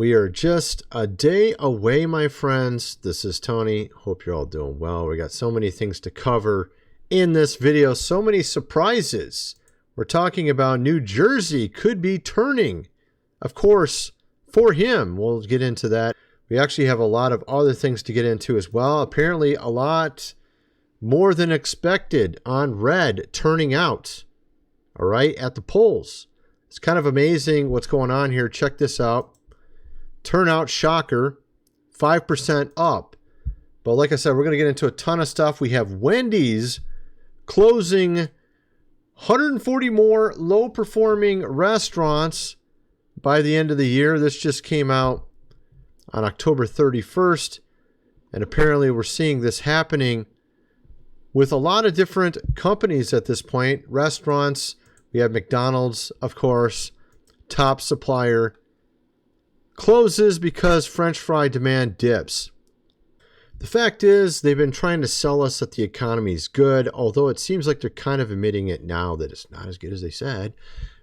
We are just a day away, my friends. This is Tony. Hope you're all doing well. We got so many things to cover in this video. So many surprises. We're talking about New Jersey could be turning. Of course, for him. We'll get into that. We actually have a lot of other things to get into as well. Apparently, a lot more than expected on red turning out. All right, at the polls. It's kind of amazing what's going on here. Check this out. Turnout shocker, 5% up. But like I said, we're going to get into a ton of stuff. We have Wendy's closing 140 more low-performing restaurants by the end of the year. This just came out on October 31st. And apparently we're seeing this happening with a lot of different companies at this point. Restaurants, we have McDonald's, of course, top supplier, closes because French fry demand dips. The fact is, they've been trying to sell us that the economy is good, although it seems like they're kind of admitting it now that it's not as good as they said.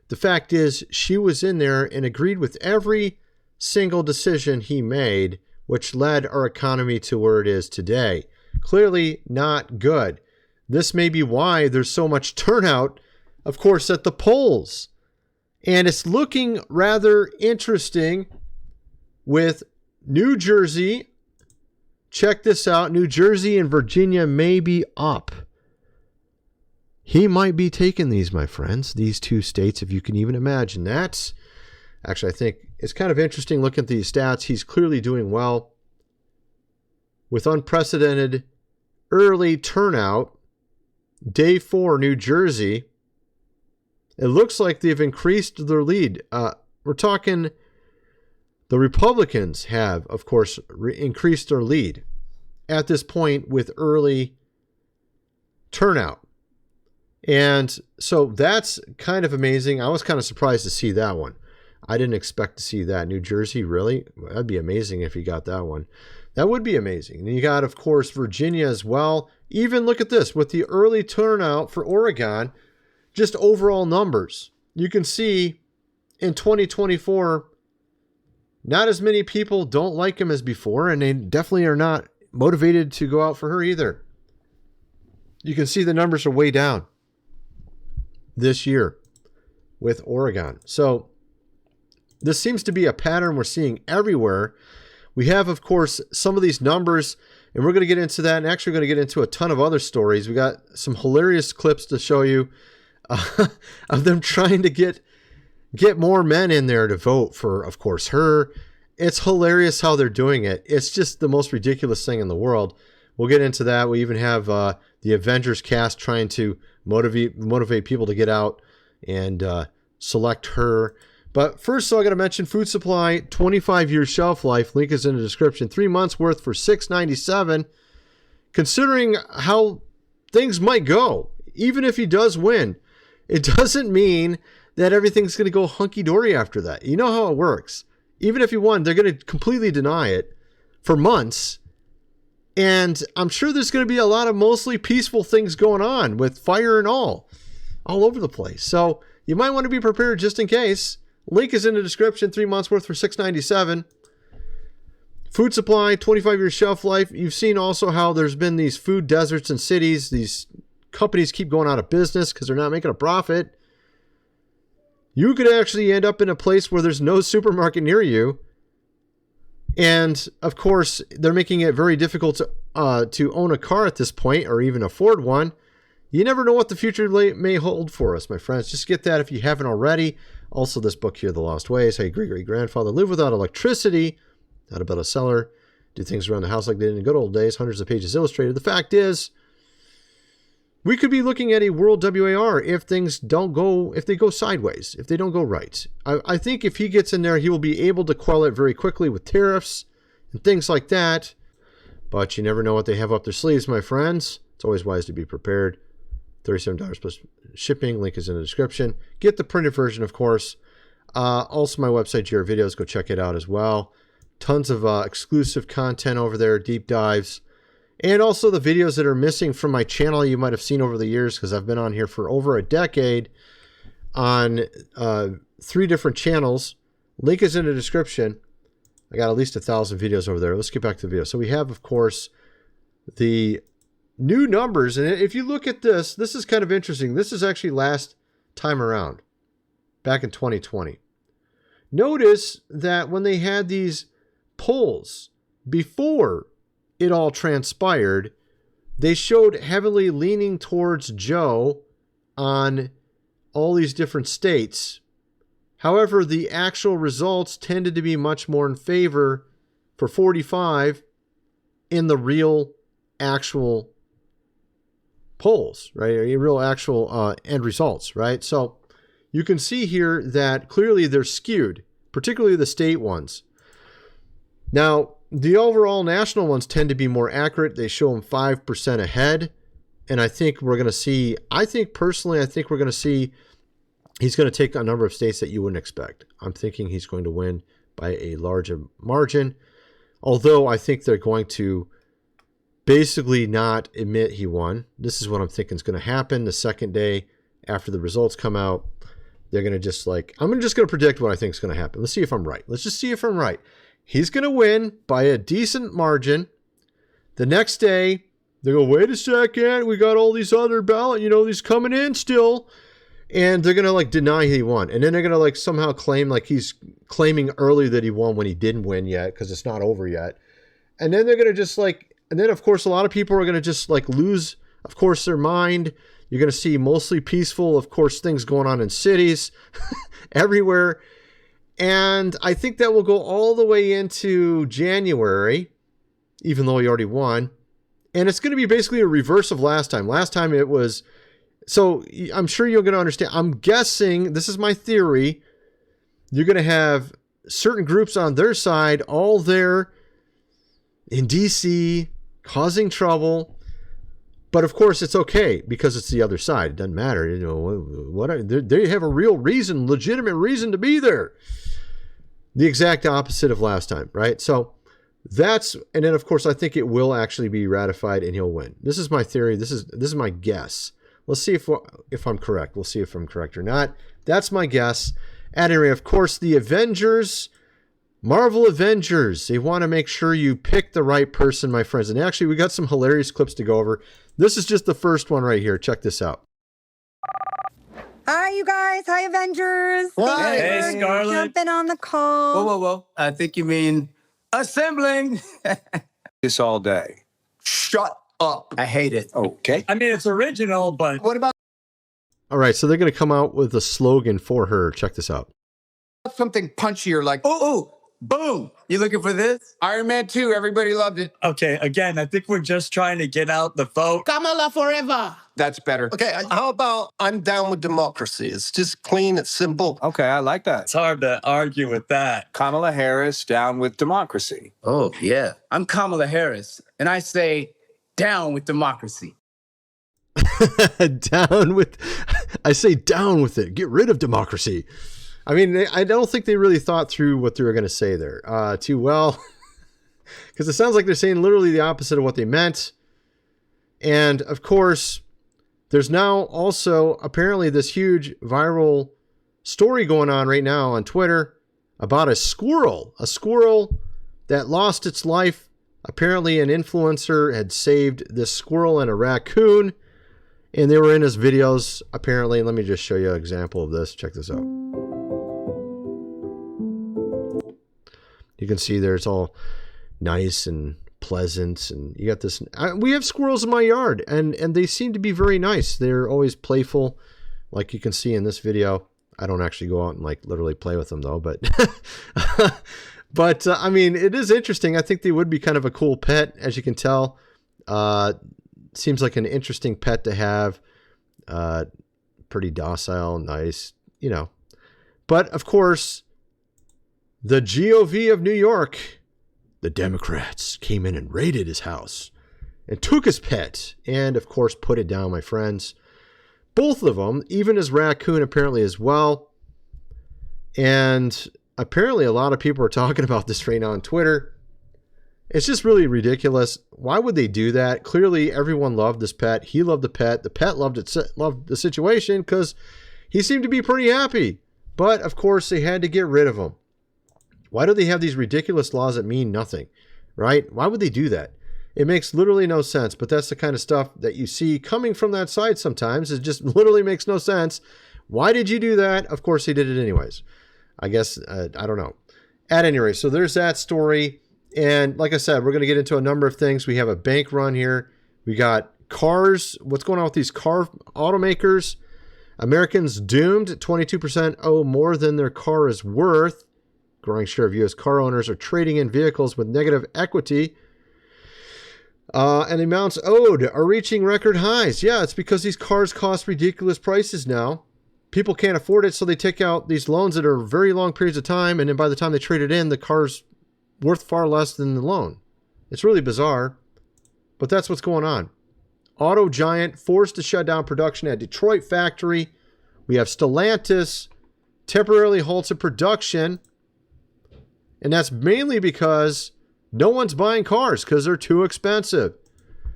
The fact is, she was in there and agreed with every single decision he made, which led our economy to where it is today. Clearly not good. This may be why there's so much turnout, of course, at the polls. And it's looking rather interesting with New Jersey. Check this out. New Jersey and Virginia may be up. He might be taking these, my friends, these two states, if you can even imagine that. Actually, I think it's kind of interesting looking at these stats. He's clearly doing well with unprecedented early turnout. Day 4, New Jersey. It looks like they've increased their lead. We're talking the Republicans have, of course, increased their lead at this point with early turnout. And so that's kind of amazing. I was kind of surprised to see that one. I didn't expect to see that. New Jersey, really? That'd be amazing if you got that one. That would be amazing. And you got, of course, Virginia as well. Even look at this. With the early turnout for Oregon, just overall numbers. You can see in 2024, not as many people don't like him as before, and they definitely are not motivated to go out for her either. You can see the numbers are way down this year with Oregon. So this seems to be a pattern we're seeing everywhere. We have, of course, some of these numbers, and we're going to get into that, and actually we're going to get into a ton of other stories. We got some hilarious clips to show you of them trying to get more men in there to vote for, of course, her. It's hilarious how they're doing it. It's just the most ridiculous thing in the world. We'll get into that. We even have the Avengers cast trying to motivate people to get out and select her. But first, so I got to mention food supply, 25-year shelf life. Link is in the description. 3 months worth for $6.97. Considering how things might go, even if he does win, it doesn't mean that everything's going to go hunky-dory after that. You know how it works. Even if he won, they're going to completely deny it for months. And I'm sure there's going to be a lot of mostly peaceful things going on with fire and all over the place. So you might want to be prepared just in case. Link is in the description. 3 months worth for $6.97. Food supply, 25-year shelf life. You've seen also how there's been these food deserts in cities. These companies keep going out of business because they're not making a profit. You could actually end up in a place where there's no supermarket near you. And, of course, they're making it very difficult to own a car at this point or even afford one. You never know what the future may hold for us, my friends. Just get that if you haven't already. Also, this book here, The Lost Ways, How Your Great-Great-Grandfather Lived Without Electricity, How to Build a Cellar, Do Things Around the House Like They Did in the Good Old Days, hundreds of pages illustrated. The fact is, we could be looking at a world WAR if things don't go, if they go sideways, if they don't go right. I think if he gets in there, he will be able to quell it very quickly with tariffs and things like that. But you never know what they have up their sleeves, my friends. It's always wise to be prepared. $37 plus shipping. Link is in the description. Get the printed version, of course. Also, my website, GR Videos. Go check it out as well. Tons of exclusive content over there, deep dives. And also the videos that are missing from my channel you might have seen over the years because I've been on here for over a decade on 3 different channels. Link is in the description. I got at least 1,000 videos over there. Let's get back to the video. So we have, of course, the new numbers. And if you look at this, this is kind of interesting. This is actually last time around, back in 2020. Notice that when they had these polls before it all transpired, they showed heavily leaning towards Joe on all these different states. However, the actual results tended to be much more in favor for 45 in the real actual polls, right? Real actual end results, right? So you can see here that clearly they're skewed, particularly the state ones. Now, the overall national ones tend to be more accurate. They show them 5% ahead. And I think we're going to see, I think we're going to see he's going to take a number of states that you wouldn't expect. I'm thinking he's going to win by a larger margin. Although I think they're going to basically not admit he won. This is what I'm thinking is going to happen the second day after the results come out. They're going to just I'm just going to predict what I think is going to happen. Let's see if I'm right. Let's just see if I'm right. He's going to win by a decent margin. The next day, they go, wait a second, we got all these other ballot, these coming in still. And they're going to deny he won. And then they're going to somehow claim he's claiming early that he won when he didn't win yet because it's not over yet. And then they're going to just and then of course a lot of people are going to just lose, of course, their mind. You're going to see mostly peaceful, of course, things going on in cities everywhere. And I think that will go all the way into January, even though he already won. And it's going to be basically a reverse of last time. Last time it was, so I'm sure you're going to understand. I'm guessing, this is my theory, you're going to have certain groups on their side, all there in DC, causing trouble. But of course, it's okay because it's the other side. It doesn't matter. They have a real reason, legitimate reason to be there. The exact opposite of last time, right? So and then of course, I think it will actually be ratified and he'll win. This is my theory. This is my guess. Let's see if I'm correct. We'll see if I'm correct or not. That's my guess. At any rate, of course, the Avengers, Marvel Avengers, they want to make sure you pick the right person, my friends. And actually, we got some hilarious clips to go over. This is just the first one right here. Check this out. Hi, you guys. Hi, Avengers. Hey, Scarlett. Jumping on the call. Whoa. I think you mean assembling. This all day. Shut up. I hate it. Okay. I mean, it's original, but What about All right, so they're going to come out with a slogan for her. Check this out. something punchier like, ooh, boom. You looking for this? Iron Man 2, everybody loved it. okay, again, I think we're just trying to get out the vote. Kamala forever. That's better. Okay, how about I'm down with democracy? It's just clean, it's simple. Okay, I like that. It's hard to argue with that. Kamala Harris down with democracy. Oh, yeah. I'm Kamala Harris, and I say down with democracy. I say down with it. Get rid of democracy. I mean, I don't think they really thought through what they were going to say there too well, because it sounds like they're saying literally the opposite of what they meant. And of course, there's now also apparently this huge viral story going on right now on Twitter about a squirrel that lost its life. Apparently an influencer had saved this squirrel and a raccoon, and they were in his videos apparently. Let me just show you an example of this. Check this out. You can see there it's all nice and pleasant, and you got this. We have squirrels in my yard, and they seem to be very nice. They're always playful, like you can see in this video. I don't actually go out and literally play with them though, but but I mean, it is interesting. I think they would be kind of a cool pet, as you can tell. Seems like an interesting pet to have. Pretty docile, nice, But of course, the GOV of New York, the Democrats, came in and raided his house and took his pet and, of course, put it down, my friends. Both of them, even his raccoon apparently as well. And apparently a lot of people are talking about this right now on Twitter. It's just really ridiculous. Why would they do that? Clearly, everyone loved this pet. He loved the pet. The pet loved the situation because he seemed to be pretty happy. But, of course, they had to get rid of him. Why do they have these ridiculous laws that mean nothing, right? Why would they do that? It makes literally no sense, but that's the kind of stuff that you see coming from that side sometimes. It just literally makes no sense. Why did you do that? Of course, he did it anyways. I guess, I don't know. At any rate, so there's that story. And like I said, we're going to get into a number of things. We have a bank run here. We got cars. What's going on with these car automakers? Americans doomed. 22% owe more than their car is worth. Growing share of U.S. car owners are trading in vehicles with negative equity. And the amounts owed are reaching record highs. Yeah, it's because these cars cost ridiculous prices now. People can't afford it, so they take out these loans that are very long periods of time, and then by the time they trade it in, the car's worth far less than the loan. It's really bizarre, but that's what's going on. Auto giant forced to shut down production at Detroit factory. We have Stellantis temporarily halted production, and that's mainly because no one's buying cars because they're too expensive.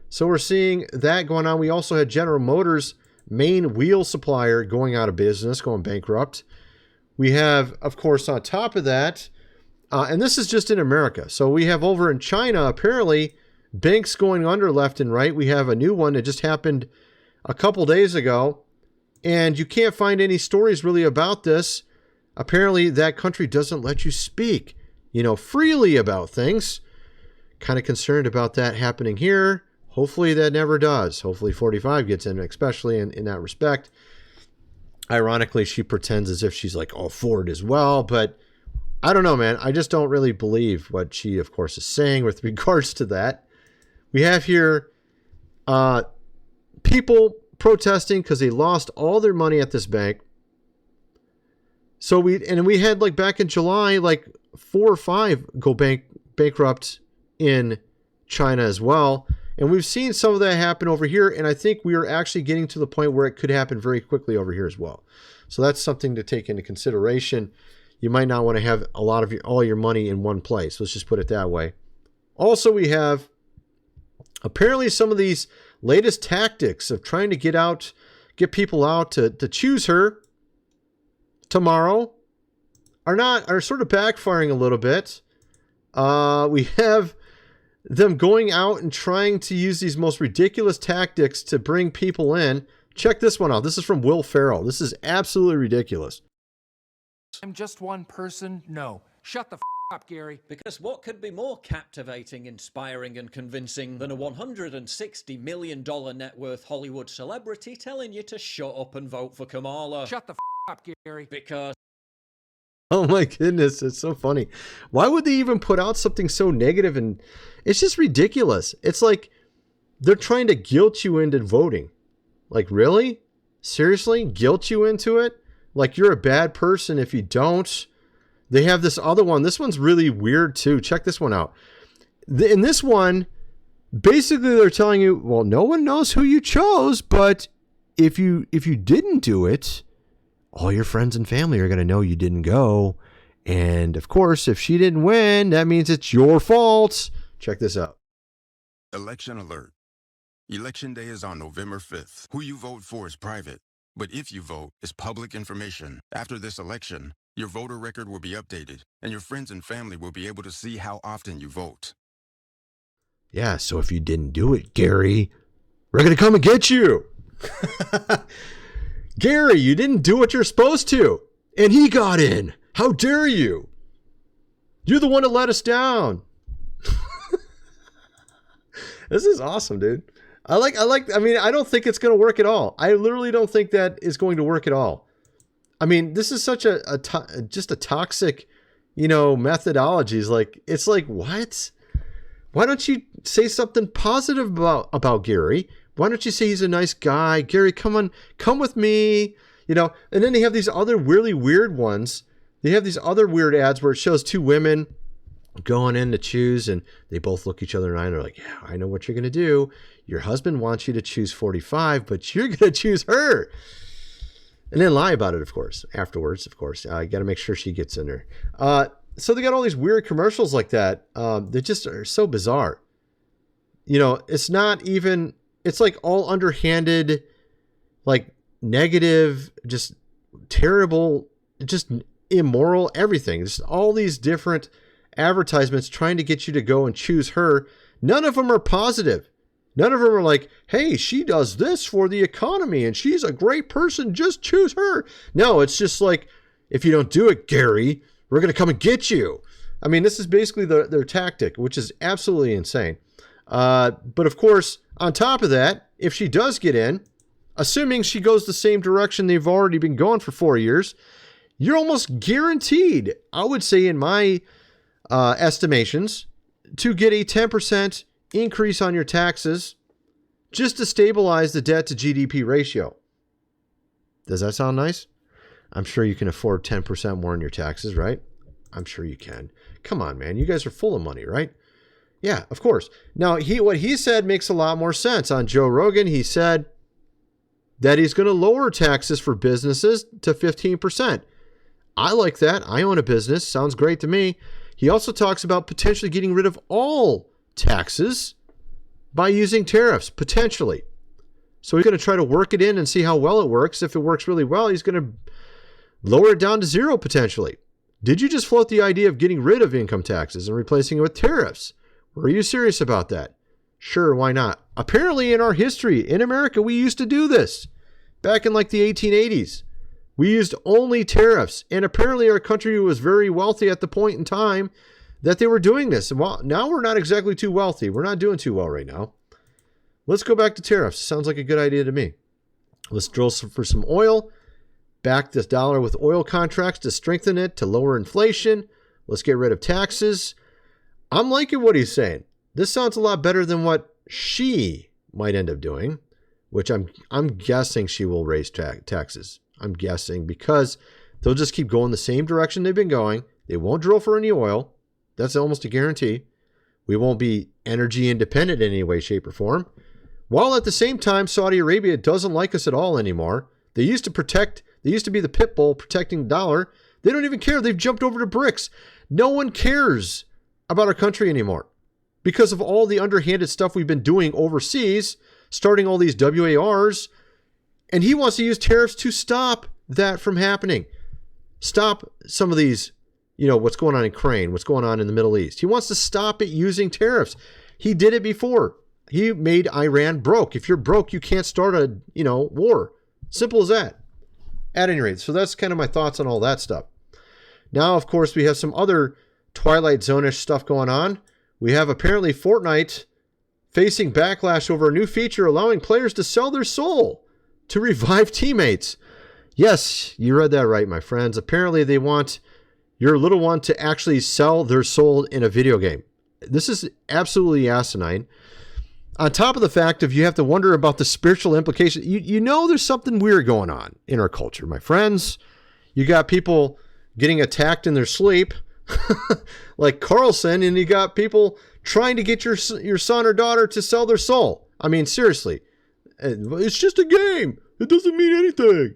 So we're seeing that going on. We also had General Motors' main wheel supplier going out of business, going bankrupt. We have, of course, on top of that, and this is just in America. So we have over in China, apparently, banks going under left and right. We have a new one that just happened a couple days ago, and you can't find any stories really about this. Apparently, that country doesn't let you speak, freely about things. Kind of concerned about that happening here. Hopefully that never does. Hopefully 45 gets in, especially in that respect. Ironically, she pretends as if she's like all for it as well, but I don't know, man. I just don't really believe what she, of course, is saying with regards to that. We have here people protesting because they lost all their money at this bank. So we had like back in July, like 4 or 5 go bankrupt in China as well. And we've seen some of that happen over here. And I think we are actually getting to the point where it could happen very quickly over here as well. So that's something to take into consideration. You might not want to have a lot of all your money in one place. Let's just put it that way. Also, we have apparently some of these latest tactics of trying to get people out to choose her tomorrow are sort of backfiring a little bit. We have them going out and trying to use these most ridiculous tactics to bring people in. Check this one out. This is from Will Ferrell. This is absolutely ridiculous. I'm just one person? No. Shut the up, Gary. Because what could be more captivating, inspiring, and convincing than a $160 million net worth Hollywood celebrity telling you to shut up and vote for Kamala? Shut the up, Gary. Because... Oh my goodness, it's so funny. Why would they even put out something so negative? And it's just ridiculous. It's like they're trying to guilt you into voting. Like, really? Seriously? Guilt you into it? Like you're a bad person if you don't. They have this other one. This one's really weird too. Check this one out. In this one, basically they're telling you, well, no one knows who you chose, but if you didn't do it, all your friends and family are going to know you didn't go. And of course, if she didn't win, that means it's your fault. Check this out. Election alert. Election day is on November 5th. Who you vote for is private, but if you vote, it's public information. After this election, your voter record will be updated, and your friends and family will be able to see how often you vote. Yeah, so if you didn't do it, Gary, we're going to come and get you. Gary, you didn't do what you're supposed to, and he got in. How dare you? You're the one that let us down. This is awesome, dude. I mean, I don't think it's going to work at all. I literally don't think that is going to work at all. I mean, this is such just a toxic, methodology. It's like, what? Why don't you say something positive about Gary? Why don't you say he's a nice guy? Gary, come with me. And then they have these other really weird ones. They have these other weird ads where it shows 2 women going in to choose, and they both look each other in the eye and they're like, yeah, I know what you're going to do. Your husband wants you to choose 45, but you're going to choose her. And then lie about it, of course, afterwards, of course. You got to make sure she gets in there. So they got all these weird commercials like that. They just are so bizarre. It's not even, it's like all underhanded, like negative, just terrible. immoral, everything. Just all these different advertisements trying to get you to go and choose her. None of them are positive. None of them are like, hey, she does this for the economy and she's a great person. Just choose her. No, it's just like, if you don't do it, Gary, we're going to come and get you. I mean, this is basically their tactic, which is absolutely insane. But of course, on top of that, if she does get in, assuming she goes the same direction they've already been going for 4 years, you're almost guaranteed, I would say in my estimations, to get a 10% increase on your taxes just to stabilize the debt to GDP ratio. Does that sound nice? I'm sure you can afford 10% more in your taxes, right? I'm sure you can. Come on, man. You guys are full of money, right? Yeah, of course. Now, what he said makes a lot more sense. On Joe Rogan, he said that he's going to lower taxes for businesses to 15%. I like that. I own a business. Sounds great to me. He also talks about potentially getting rid of all taxes by using tariffs, potentially. So he's going to try to work it in and see how well it works. If it works really well, he's going to lower it down to zero, potentially. Did you just float the idea of getting rid of income taxes and replacing it with tariffs? Were you serious about that? Sure, why not? Apparently in our history, in America, we used to do this. Back in like the 1880s, we used only tariffs. And apparently our country was very wealthy at the point in time that they were doing this. And well, now we're not exactly too wealthy. We're not doing too well right now. Let's go back to tariffs. Sounds like a good idea to me. Let's drill for some oil. Back this dollar with oil contracts to strengthen it, to lower inflation. Let's get rid of taxes. I'm liking what he's saying. This sounds a lot better than what she might end up doing, which I'm guessing she will raise taxes. I'm guessing because they'll just keep going the same direction they've been going. They won't drill for any oil. That's almost a guarantee. We won't be energy independent in any way, shape, or form. While at the same time, Saudi Arabia doesn't like us at all anymore. They used to be the pit bull protecting the dollar. They don't even care. They've jumped over to BRICS. No one cares about our country anymore because of all the underhanded stuff we've been doing overseas, starting all these WARs. And he wants to use tariffs to stop that from happening. Stop some of these, what's going on in Ukraine, what's going on in the Middle East. He wants to stop it using tariffs. He did it before. He made Iran broke. If you're broke, you can't start a, war. Simple as that. At any rate, so that's kind of my thoughts on all that stuff. Now, of course, we have some other Twilight Zone-ish stuff going on. We have apparently Fortnite facing backlash over a new feature allowing players to sell their soul to revive teammates. Yes, you read that right, my friends. Apparently, they want your little one to actually sell their soul in a video game. This is absolutely asinine. On top of the fact of you have to wonder about the spiritual implications. You know there's something weird going on in our culture, my friends. You got people getting attacked in their sleep, like Carlson, and you got people trying to get your son or daughter to sell their soul. I mean, seriously. It's just a game. It doesn't mean anything.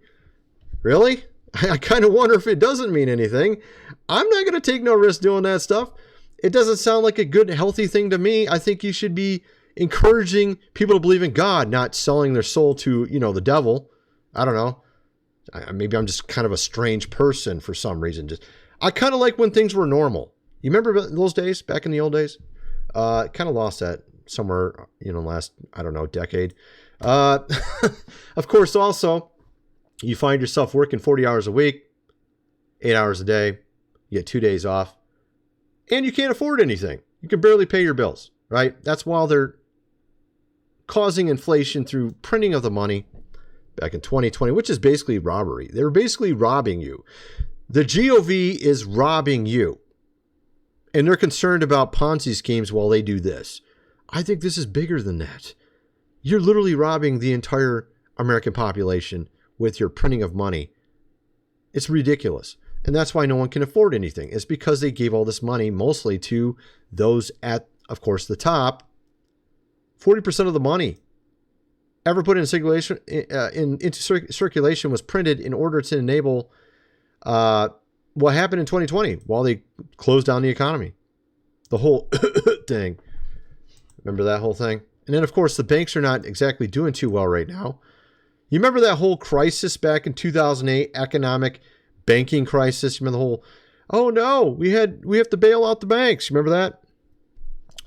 Really? I kind of wonder if it doesn't mean anything. I'm not going to take no risk doing that stuff. It doesn't sound like a good, healthy thing to me. I think you should be encouraging people to believe in God, not selling their soul to, the devil. I don't know. Maybe I'm just kind of a strange person for some reason. I kind of like when things were normal. You remember those days, back in the old days? Kind of lost that somewhere, last, decade. Of course, also, you find yourself working 40 hours a week, 8 hours a day. You get 2 days off. And you can't afford anything. You can barely pay your bills, right? That's while they're causing inflation through printing of the money back in 2020, which is basically robbery. They're basically robbing you. The GOV is robbing you. And they're concerned about Ponzi schemes while they do this. I think this is bigger than that. You're literally robbing the entire American population with your printing of money. It's ridiculous. And that's why no one can afford anything. It's because they gave all this money mostly to those at, of course, the top. 40% of the money ever put into circulation was printed in order to enable what happened in 2020 while they closed down the economy. The whole thing. Remember that whole thing? And then, of course, the banks are not exactly doing too well right now. You remember that whole crisis back in 2008, economic banking crisis. You remember the whole, oh no, we have to bail out the banks. You remember that?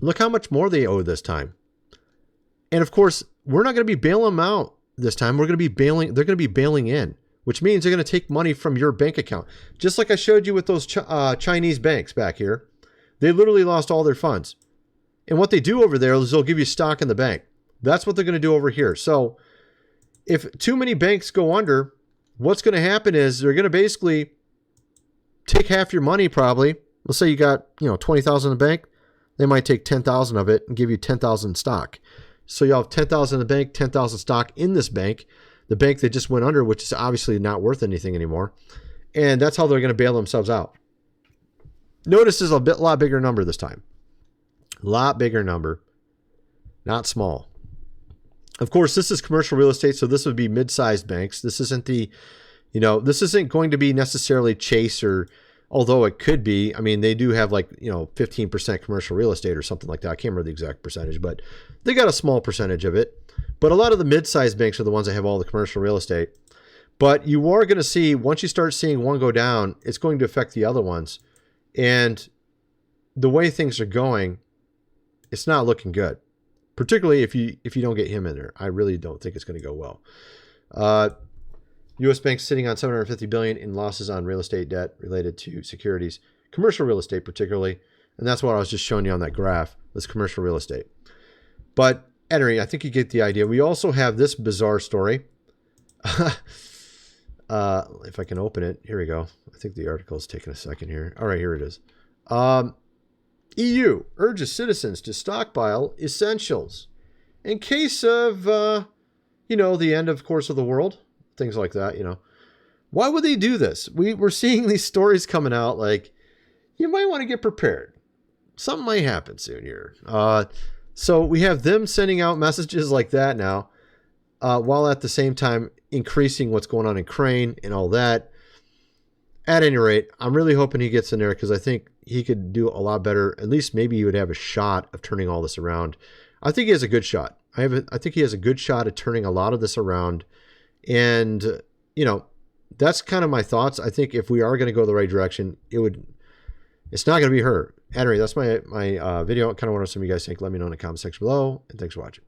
Look how much more they owe this time. And of course, we're not going to be bailing them out this time. They're going to be bailing in, which means they're going to take money from your bank account. Just like I showed you with those Chinese banks back here. They literally lost all their funds. And what they do over there is they'll give you stock in the bank. That's what they're going to do over here. So if too many banks go under, what's going to happen is they're going to basically take half your money probably. Let's say you got, 20,000 in the bank. They might take 10,000 of it and give you 10,000 stock. So you'll have 10,000 in the bank, 10,000 stock in this bank, the bank that just went under, which is obviously not worth anything anymore. And that's how they're going to bail themselves out. Notice is a lot bigger number this time. A lot bigger number, not small. Of course, this is commercial real estate, so this would be mid-sized banks. This isn't this isn't going to be necessarily Chase or, although it could be. I mean, they do have 15% commercial real estate or something like that. I can't remember the exact percentage, but they got a small percentage of it. But a lot of the mid-sized banks are the ones that have all the commercial real estate. But you are going to see, once you start seeing one go down, it's going to affect the other ones. And the way things are going, it's not looking good. Particularly if you don't get him in there. I really don't think it's going to go well. U.S. banks sitting on $750 billion in losses on real estate debt related to securities, commercial real estate particularly, and that's what I was just showing you on that graph. This commercial real estate. But anyway, I think you get the idea. We also have this bizarre story. If I can open it, here we go. I think the article is taking a second here. All right, here it is. EU urges citizens to stockpile essentials in case of, the end, of course, of the world. Things like that, Why would they do this? We're seeing these stories coming out like, you might want to get prepared. Something might happen soon here. So we have them sending out messages like that now, while at the same time increasing what's going on in Ukraine and all that. At any rate, I'm really hoping he gets in there because I think he could do a lot better. At least maybe he would have a shot of turning all this around. I think he has a good shot. I think he has a good shot at turning a lot of this around. And, that's kind of my thoughts. I think if we are going to go the right direction, it's not going to be her. Anyway, that's my video. I kind of want to know some of you guys think. Let me know in the comment section below. And thanks for watching.